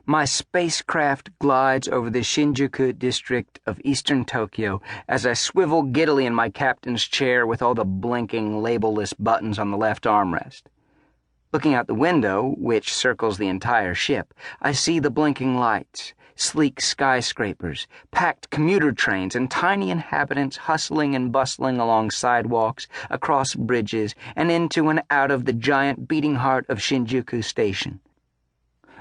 My spacecraft glides over the Shinjuku district of eastern Tokyo as I swivel giddily in my captain's chair with all the blinking, labelless buttons on the left armrest. Looking out the window, which circles the entire ship, I see the blinking lights, sleek skyscrapers, packed commuter trains, and tiny inhabitants hustling and bustling along sidewalks, across bridges, and into and out of the giant beating heart of Shinjuku Station.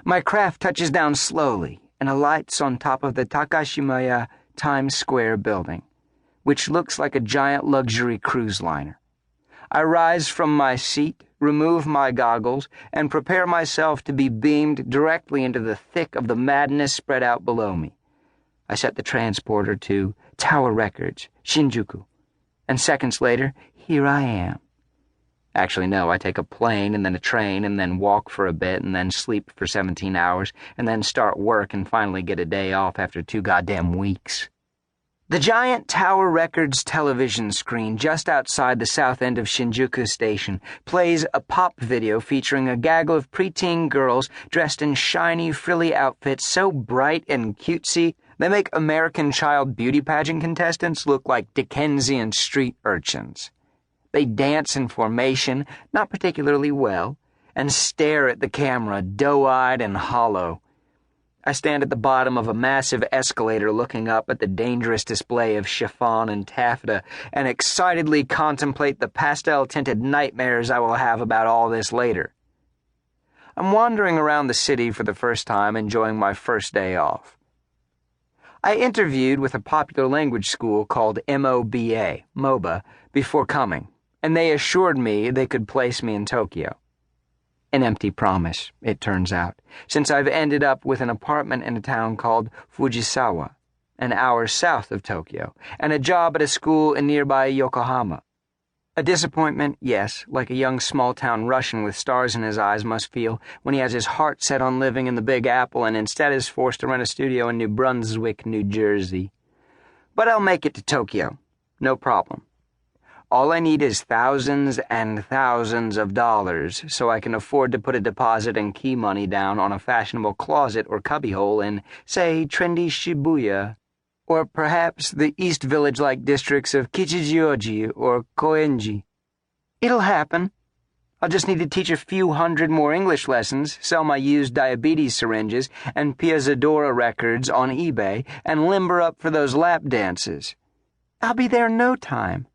My craft touches down slowly and alights on top of the Takashimaya Times Square building, which looks like a giant luxury cruise liner. I rise from my seat, remove my goggles, and prepare myself to be beamed directly into the thick of the madness spread out below me. I set the transporter to Tower Records, Shinjuku, and seconds later, here I am. Actually, no, I take a plane and then a train and then walk for a bit and then sleep for 17 hours and then start work and finally get a day off after 2 goddamn weeks. The giant Tower Records television screen just outside the south end of Shinjuku Station plays a pop video featuring a gaggle of preteen girls dressed in shiny, frilly outfits so bright and cutesy they make American Child beauty pageant contestants look like Dickensian street urchins. They dance in formation, not particularly well, and stare at the camera, doe-eyed and hollow. I stand at the bottom of a massive escalator looking up at the dangerous display of chiffon and taffeta and excitedly contemplate the pastel-tinted nightmares I will have about all this later. I'm wandering around the city for the first time, enjoying my first day off. I interviewed with a popular language school called MOBA, before coming, and they assured me they could place me in Tokyo. An empty promise, it turns out, since I've ended up with an apartment in a town called Fujisawa, an hour south of Tokyo, and a job at a school in nearby Yokohama. A disappointment, yes, like a young small-town Russian with stars in his eyes must feel when he has his heart set on living in the Big Apple and instead is forced to rent a studio in New Brunswick, New Jersey. But I'll make it to Tokyo. No problem. All I need is thousands and thousands of dollars so I can afford to put a deposit and key money down on a fashionable closet or cubbyhole in, say, trendy Shibuya, or perhaps the East Village-like districts of Kichijioji or Koenji. It'll happen. I'll just need to teach a few hundred more English lessons, sell my used diabetes syringes and Piazzadora records on eBay, and limber up for those lap dances. I'll be there in no time.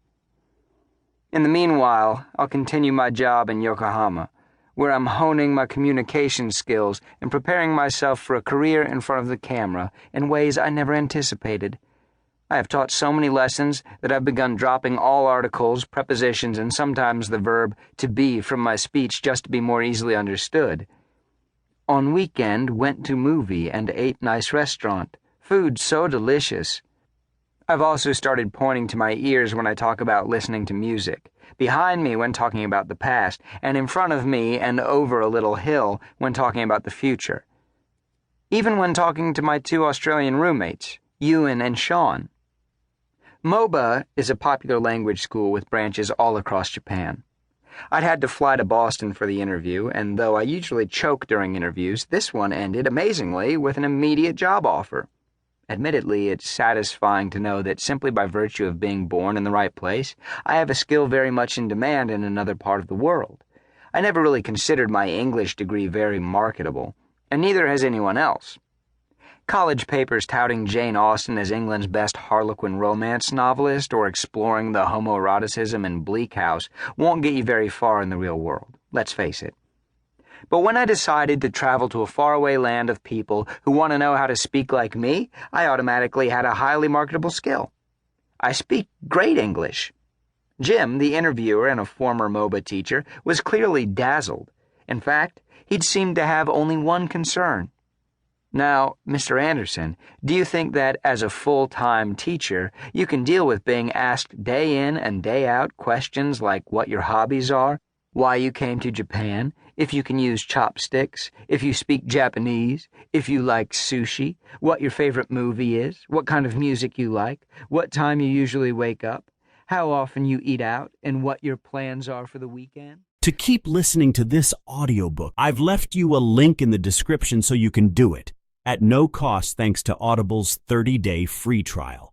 In the meanwhile, I'll continue my job in Yokohama, where I'm honing my communication skills and preparing myself for a career in front of the camera in ways I never anticipated. I have taught so many lessons that I've begun dropping all articles, prepositions, and sometimes the verb to be from my speech just to be more easily understood. On weekend, went to movie and ate nice restaurant. Food so delicious. I've also started pointing to my ears when I talk about listening to music, behind me when talking about the past, and in front of me and over a little hill when talking about the future. Even when talking to my 2 Australian roommates, Ewan and Sean. MOBA is a popular language school with branches all across Japan. I'd had to fly to Boston for the interview, and though I usually choke during interviews, this one ended, amazingly, with an immediate job offer. Admittedly, it's satisfying to know that simply by virtue of being born in the right place, I have a skill very much in demand in another part of the world. I never really considered my English degree very marketable, and neither has anyone else. College papers touting Jane Austen as England's best Harlequin romance novelist or exploring the homoeroticism in Bleak House won't get you very far in the real world, let's face it. But when I decided to travel to a faraway land of people who want to know how to speak like me, I automatically had a highly marketable skill. I speak great English. Jim, the interviewer and a former MOBA teacher, was clearly dazzled. In fact, he'd seemed to have only one concern. Now, Mr. Anderson, do you think that as a full-time teacher, you can deal with being asked day in and day out questions like what your hobbies are, why you came to Japan, if you can use chopsticks, if you speak Japanese, if you like sushi, what your favorite movie is, what kind of music you like, what time you usually wake up, how often you eat out, and what your plans are for the weekend? To keep listening to this audiobook, I've left you a link in the description so you can do it. at no cost thanks to Audible's 30-day free trial.